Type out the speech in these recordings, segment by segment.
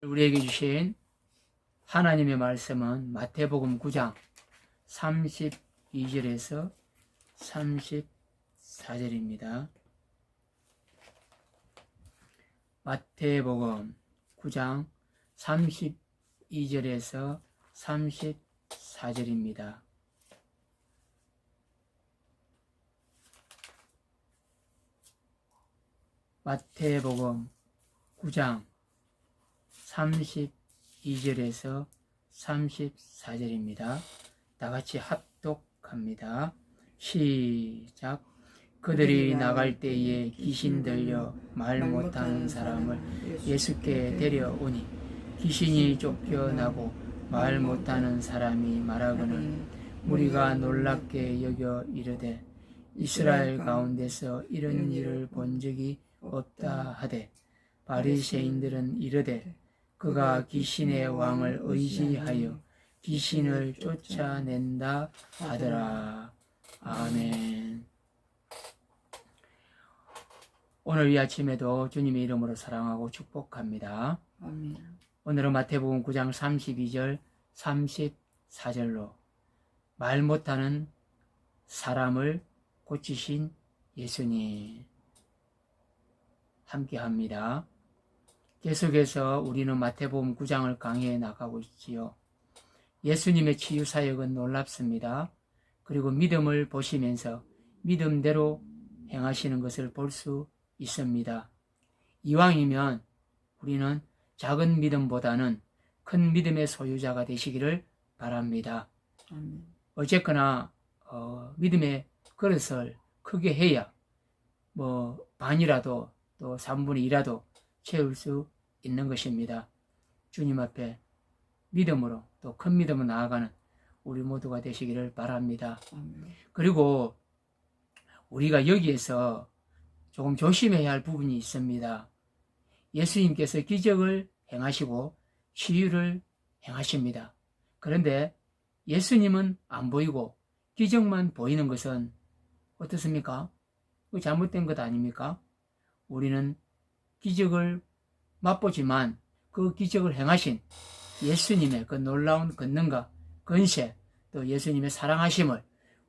우리에게 주신 하나님의 말씀은 마태복음 9장 32절에서 34절입니다. 마태복음 9장 32절에서 34절입니다. 마태복음 9장 32절에서 34절입니다. 다같이 합독합니다. 시작. 그들이 나갈 때에 귀신 들려 말 못하는 사람을 예수께 데려오니 귀신이 쫓겨나고 말 못하는 사람이 말하거늘 우리가 놀랍게 여겨 이르되 이스라엘 가운데서 이런 일을 본 적이 없다 하되 바리새인들은 이르되 그가 귀신의 왕을 의지하여 귀신을 쫓아낸다 하더라. 아멘. 오늘 이 아침에도 주님의 이름으로 사랑하고 축복합니다. 아멘. 오늘은 마태복음 9장 32절 34절로 말 못하는 사람을 고치신 예수님 함께합니다. 계속해서 우리는 마태복음 9장을 강의해 나가고 있지요. 예수님의 치유 사역은 놀랍습니다. 그리고 믿음을 보시면서 믿음대로 행하시는 것을 볼 수 있습니다. 이왕이면 우리는 작은 믿음보다는 큰 믿음의 소유자가 되시기를 바랍니다. 어쨌거나 믿음의 그릇을 크게 해야 반이라도 또 3분의 2라도 채울 수 있는 것입니다. 주님 앞에 믿음으로 또 큰 믿음으로 나아가는 우리 모두가 되시기를 바랍니다. 그리고 우리가 여기에서 조금 조심해야 할 부분이 있습니다. 예수님께서 기적을 행하시고 치유를 행하십니다. 그런데 예수님은 안 보이고 기적만 보이는 것은 어떻습니까? 잘못된 것 아닙니까? 우리는 기적을 맛보지만 그 기적을 행하신 예수님의 그 놀라운 권능과 권세, 또 예수님의 사랑하심을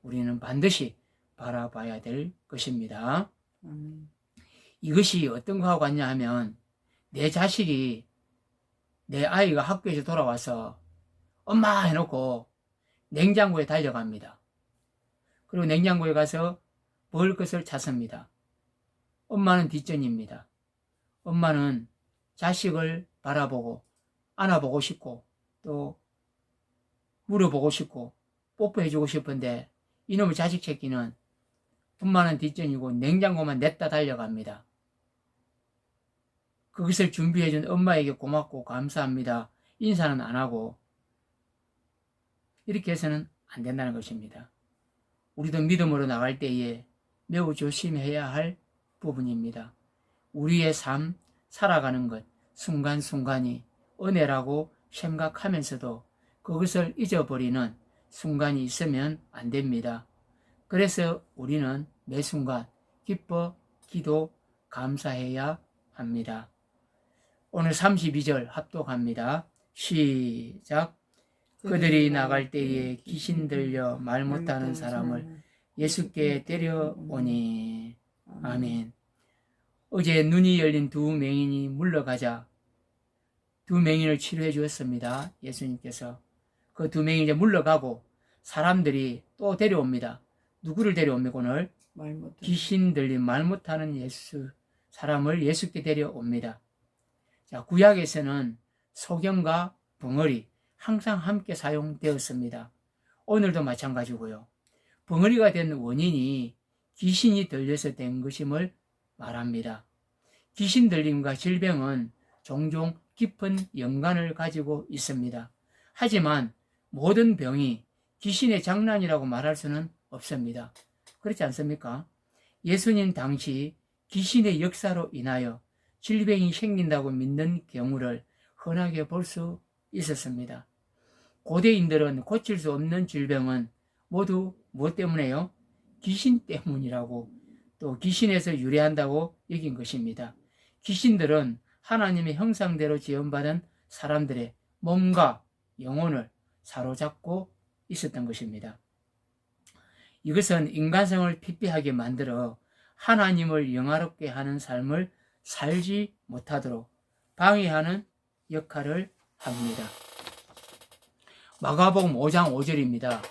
우리는 반드시 바라봐야 될 것입니다. 이것이 어떤 거하고 같냐 하면 내 자식이, 내 아이가 학교에서 돌아와서 엄마 해놓고 냉장고에 달려갑니다. 그리고 냉장고에 가서 먹을 것을 찾습니다. 엄마는 뒷전입니다. 엄마는 자식을 바라보고 안아보고 싶고 또 물어보고 싶고 뽀뽀해주고 싶은데 이놈의 자식 새끼는 엄마는 뒷전이고 냉장고만 냈다 달려갑니다. 그것을 준비해준 엄마에게 고맙고 감사합니다. 인사는 안 하고 이렇게 해서는 안 된다는 것입니다. 우리도 믿음으로 나갈 때에 매우 조심해야 할 부분입니다. 우리의 삶, 살아가는 것, 순간순간이 은혜라고 생각하면서도 그것을 잊어버리는 순간이 있으면 안 됩니다. 그래서 우리는 매 순간 기뻐, 기도, 감사해야 합니다. 오늘 32절 합독합니다. 시작. 그들이 나갈 때에 귀신 들려 말 못하는 사람을 예수께 데려오니. 아멘. 어제 눈이 열린 두 맹인이 물러가자 두 맹인을 치료해 주었습니다. 예수님께서 그 두 맹인이 이제 물러가고 사람들이 또 데려옵니다. 누구를 데려옵니까? 오늘 귀신 들린 말 못하는 사람을 예수께 데려옵니다. 자, 구약에서는 소경과 벙어리 항상 함께 사용되었습니다. 오늘도 마찬가지고요. 벙어리가 된 원인이 귀신이 들려서 된 것임을 말합니다. 귀신 들림과 질병은 종종 깊은 연관을 가지고 있습니다. 하지만 모든 병이 귀신의 장난이라고 말할 수는 없습니다. 그렇지 않습니까? 예수님 당시 귀신의 역사로 인하여 질병이 생긴다고 믿는 경우를 흔하게 볼 수 있었습니다. 고대인들은 고칠 수 없는 질병은 모두 무엇 때문에요? 귀신 때문이라고 또 귀신에서 유래한다고 여긴 것입니다. 귀신들은 하나님의 형상대로 지음받은 사람들의 몸과 영혼을 사로잡고 있었던 것입니다. 이것은 인간성을 피폐하게 만들어 하나님을 영화롭게 하는 삶을 살지 못하도록 방해하는 역할을 합니다. 마가복음 5장 5절입니다.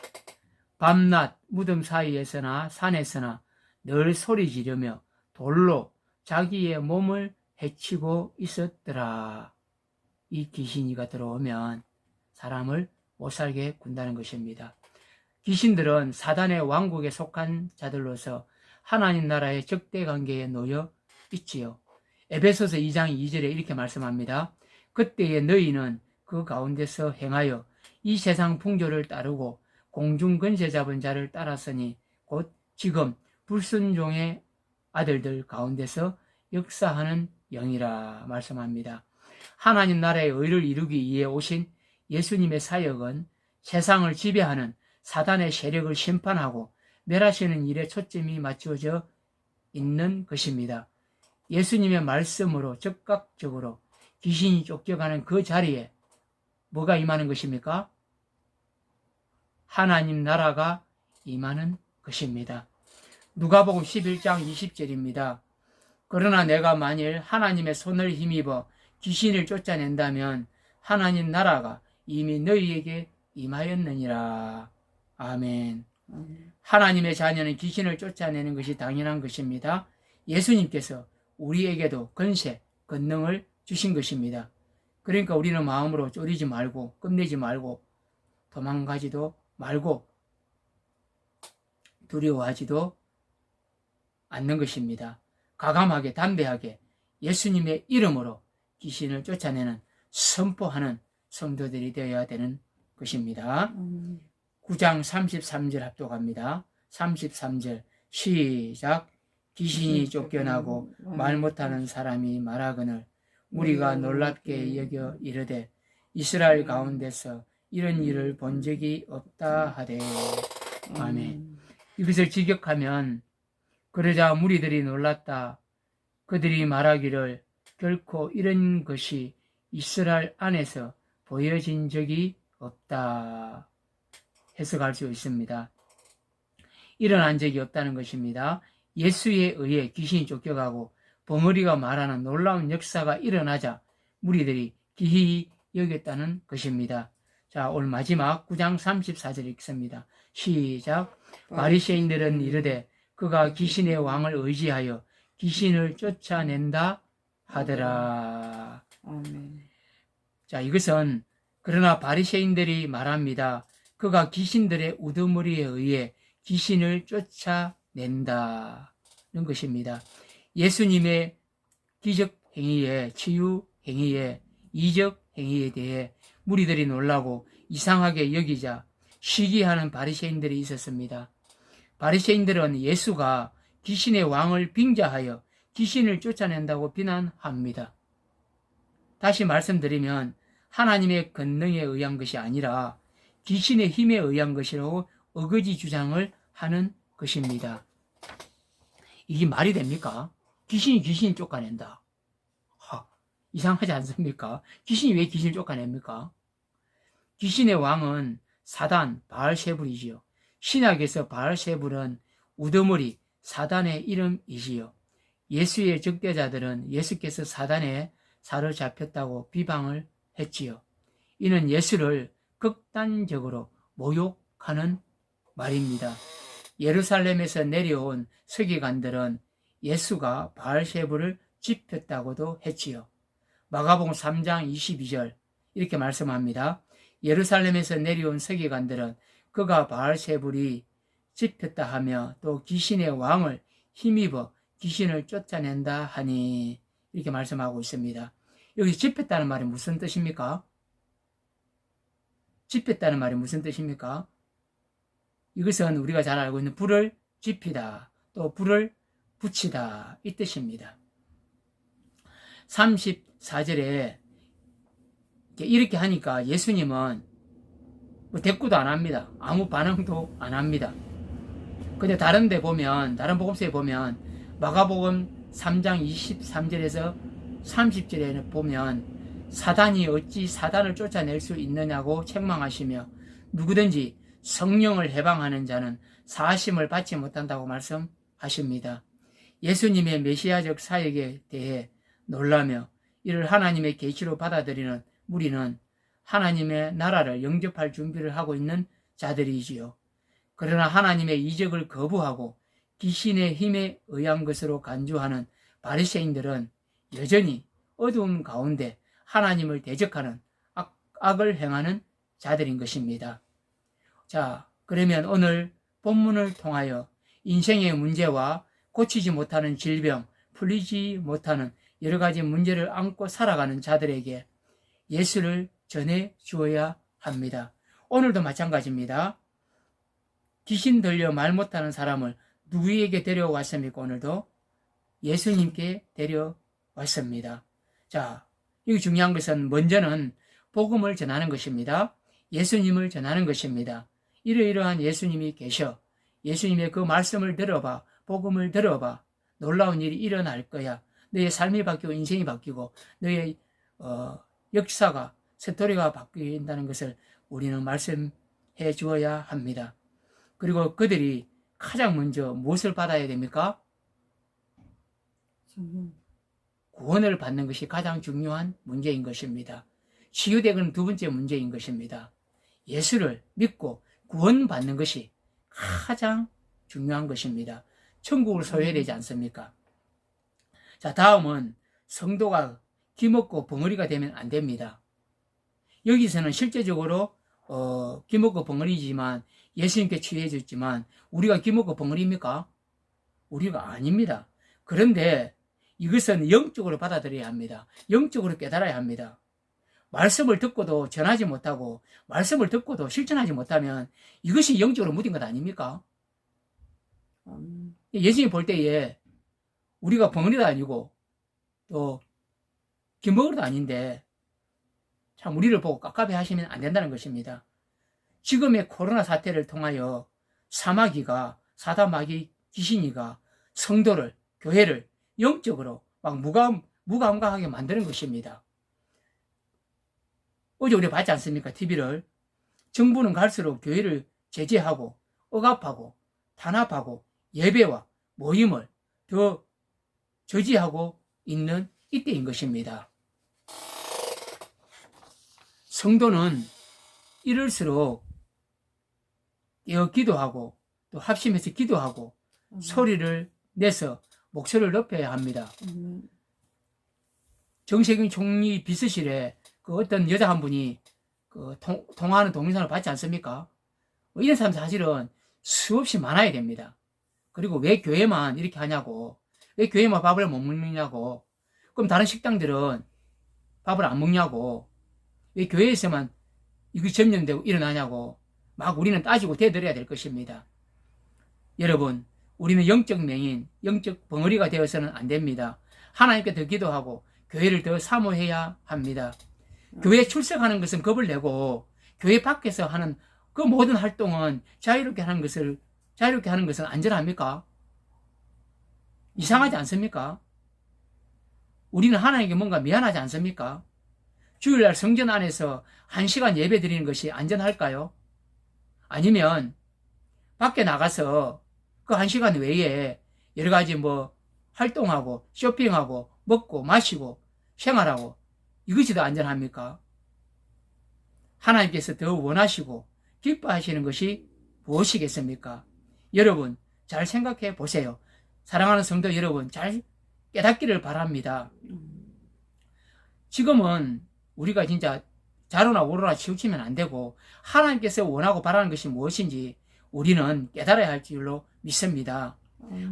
밤낮 무덤 사이에서나 산에서나 늘 소리 지르며 돌로 자기의 몸을 해치고 있었더라. 이 귀신이가 들어오면 사람을 못살게 군다는 것입니다. 귀신들은 사단의 왕국에 속한 자들로서 하나님 나라의 적대관계에 놓여 있지요. 에베소서 2장 2절에 이렇게 말씀합니다. 그때에 너희는 그 가운데서 행하여 이 세상 풍조를 따르고 공중 권세 잡은 자를 따랐으니 곧 지금 불순종의 아들들 가운데서 역사하는 영이라 말씀합니다. 하나님 나라의 의를 이루기 위해 오신 예수님의 사역은 세상을 지배하는 사단의 세력을 심판하고 멸하시는 일에 초점이 맞추어져 있는 것입니다. 예수님의 말씀으로 즉각적으로 귀신이 쫓겨가는 그 자리에 뭐가 임하는 것입니까? 하나님 나라가 임하는 것입니다. 누가복음 11장 20절입니다. 그러나 내가 만일 하나님의 손을 힘입어 귀신을 쫓아낸다면 하나님 나라가 이미 너희에게 임하였느니라. 아멘. 하나님의 자녀는 귀신을 쫓아내는 것이 당연한 것입니다. 예수님께서 우리에게도 권세, 권능을 주신 것입니다. 그러니까 우리는 마음으로 쫄이지 말고 끝내지 말고 도망가지도 말고 두려워하지도 않는 것입니다. 과감하게 담대하게 예수님의 이름으로 귀신을 쫓아내는 선포하는 성도들이 되어야 되는 것입니다. 9장 33절 합독합니다. 33절 시작. 귀신이 쫓겨나고 말 못하는 사람이 말하거늘 우리가 놀랍게 여겨 이르되 이스라엘 가운데서 이런 일을 본 적이 없다 하되. 아멘. 이것을 직역하면 그러자 무리들이 놀랐다. 그들이 말하기를 결코 이런 것이 이스라엘 안에서 보여진 적이 없다. 해석할 수 있습니다. 일어난 적이 없다는 것입니다. 예수에 의해 귀신이 쫓겨가고 벙어리가 말하는 놀라운 역사가 일어나자 무리들이 기이히 여겼다는 것입니다. 자, 오늘 마지막 9장 34절 읽습니다. 시작. 바리새인들은 이르되 그가 귀신의 왕을 의지하여 귀신을 쫓아낸다 하더라. 아멘. 자, 이것은 그러나 바리새인들이 말합니다. 그가 귀신들의 우두머리에 의해 귀신을 쫓아낸다는 것입니다. 예수님의 기적 행위에, 치유 행위에, 이적 행위에 대해 무리들이 놀라고 이상하게 여기자 시기하는 바리새인들이 있었습니다. 바리새인들은 예수가 귀신의 왕을 빙자하여 귀신을 쫓아낸다고 비난합니다. 다시 말씀드리면 하나님의 권능에 의한 것이 아니라 귀신의 힘에 의한 것이라고 어거지 주장을 하는 것입니다. 이게 말이 됩니까? 귀신이 귀신을 쫓아낸다. 이상하지 않습니까? 귀신이 왜 귀신을 쫓아냅니까? 귀신의 왕은 사단, 바알세불이지요. 신약에서 바알세불은 우두머리, 사단의 이름이지요. 예수의 적대자들은 예수께서 사단에 사로잡혔다고 비방을 했지요. 이는 예수를 극단적으로 모욕하는 말입니다. 예루살렘에서 내려온 서기관들은 예수가 바알세불을 짚혔다고도 했지요. 마가복음 3장 22절 이렇게 말씀합니다. 예루살렘에서 내려온 서기관들은 그가 바알세불이 짚혔다 하며 또 귀신의 왕을 힘입어 귀신을 쫓아낸다 하니 이렇게 말씀하고 있습니다. 여기 짚혔다는 말이 무슨 뜻입니까? 짚혔다는 말이 무슨 뜻입니까? 이것은 우리가 잘 알고 있는 불을 지피다, 또 불을 붙이다 이 뜻입니다. 34절에 이렇게 하니까 예수님은 뭐 대꾸도 안 합니다. 아무 반응도 안 합니다. 근데 다른 복음서에 보면 마가복음 3장 23절에서 30절에 보면 사단이 어찌 사단을 쫓아낼 수 있느냐고 책망하시며 누구든지 성령을 해방하는 자는 사하심을 받지 못한다고 말씀하십니다. 예수님의 메시아적 사역에 대해 놀라며 이를 하나님의 계시로 받아들이는 무리는 하나님의 나라를 영접할 준비를 하고 있는 자들이지요. 그러나 하나님의 이적을 거부하고 귀신의 힘에 의한 것으로 간주하는 바리새인들은 여전히 어두움 가운데 하나님을 대적하는 악을 행하는 자들인 것입니다. 자, 그러면 오늘 본문을 통하여 인생의 문제와 고치지 못하는 질병, 풀리지 못하는 여러 가지 문제를 안고 살아가는 자들에게 예수를 전해 주어야 합니다. 오늘도 마찬가지입니다. 귀신 들려 말 못하는 사람을 누구에게 데려왔습니까? 오늘도 예수님께 데려왔습니다. 자, 여기 중요한 것은 먼저는 복음을 전하는 것입니다. 예수님을 전하는 것입니다. 이러이러한 예수님이 계셔. 예수님의 그 말씀을 들어봐. 복음을 들어봐. 놀라운 일이 일어날 거야. 너의 삶이 바뀌고 인생이 바뀌고 너의 역사가 스토리가 바뀐다는 것을 우리는 말씀해 주어야 합니다. 그리고 그들이 가장 먼저 무엇을 받아야 됩니까? 구원을 받는 것이 가장 중요한 문제인 것입니다. 치유되는 두 번째 문제인 것입니다. 예수를 믿고 구원받는 것이 가장 중요한 것입니다. 천국을 소유해야 되지 않습니까? 자, 다음은 성도가 기먹고 벙어리가 되면 안 됩니다. 여기서는 실제적으로 기먹고 벙어리지만 예수님께 치유해 줬지만 우리가 기먹고 벙어리입니까? 우리가 아닙니다. 그런데 이것은 영적으로 받아들여야 합니다. 영적으로 깨달아야 합니다. 말씀을 듣고도 전하지 못하고 말씀을 듣고도 실천하지 못하면 이것이 영적으로 묻은 것 아닙니까? 예수님 볼 때에 우리가 벙어리도 아니고 또 기먹어리도 아닌데 참 우리를 보고 깝깝해 하시면 안 된다는 것입니다. 지금의 코로나 사태를 통하여 사마귀가 사단마귀 귀신이가 성도를 교회를 영적으로 막 무감각하게 만드는 것입니다. 어제 우리 봤지 않습니까? TV를. 정부는 갈수록 교회를 제재하고 억압하고 탄압하고 예배와 모임을 더 저지하고 있는 이때인 것입니다. 성도는 이럴수록 깨어 기도하고 또 합심해서 기도하고 소리를 내서 목소리를 높여야 합니다. 정세균 총리 비서실에 그 어떤 여자 한 분이 그 통화하는 동영상을 봤지 않습니까? 이런 사람 사실은 수없이 많아야 됩니다. 그리고 왜 교회만 이렇게 하냐고, 왜 교회만 밥을 못 먹느냐고, 그럼 다른 식당들은 밥을 안 먹냐고, 왜 교회에서만 이거 점령되고 일어나냐고 막 우리는 따지고 대들어야 될 것입니다. 여러분, 우리는 영적 맹인, 영적 벙어리가 되어서는 안 됩니다. 하나님께 더 기도하고 교회를 더 사모해야 합니다. 교회에 출석하는 것은 겁을 내고 교회 밖에서 하는 그 모든 활동은 자유롭게 하는 것은 안전합니까? 이상하지 않습니까? 우리는 하나님께 뭔가 미안하지 않습니까? 주일날 성전 안에서 1시간 예배 드리는 것이 안전할까요? 아니면 밖에 나가서 그 1시간 외에 여러 가지 활동하고 쇼핑하고 먹고 마시고 생활하고 이것이 더 안전합니까? 하나님께서 더 원하시고 기뻐하시는 것이 무엇이겠습니까? 여러분 잘 생각해 보세요. 사랑하는 성도 여러분 잘 깨닫기를 바랍니다. 지금은 우리가 진짜 자로나 오로나 치우치면 안 되고 하나님께서 원하고 바라는 것이 무엇인지 우리는 깨달아야 할 줄로 믿습니다.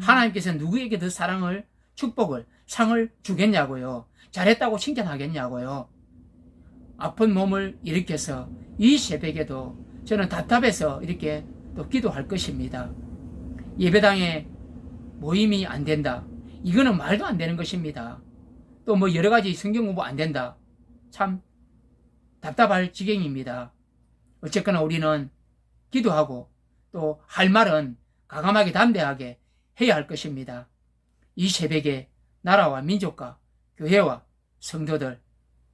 하나님께서 누구에게 더 사랑을, 축복을, 상을 주겠냐고요. 잘했다고 칭찬하겠냐고요. 아픈 몸을 일으켜서 이 새벽에도 저는 답답해서 이렇게 또 기도할 것입니다. 예배당에 모임이 안 된다. 이거는 말도 안 되는 것입니다. 또 여러 가지 성경 공부 안 된다. 참 답답할 지경입니다. 어쨌거나 우리는 기도하고 또 할 말은 과감하게 담대하게 해야 할 것입니다. 이 새벽에 나라와 민족과 교회와 성도들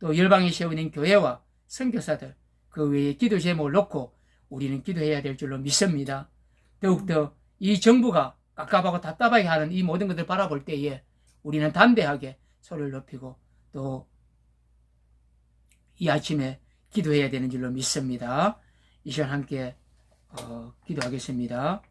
또 열방에 세우는 교회와 선교사들, 그 외에 기도 제목을 놓고 우리는 기도해야 될 줄로 믿습니다. 더욱더 이 정부가 깝깝하고 답답하게 하는 이 모든 것을 바라볼 때에 우리는 담대하게 소리를 높이고 또 이 아침에 기도해야 되는 줄로 믿습니다. 이 시간 함께 기도하겠습니다.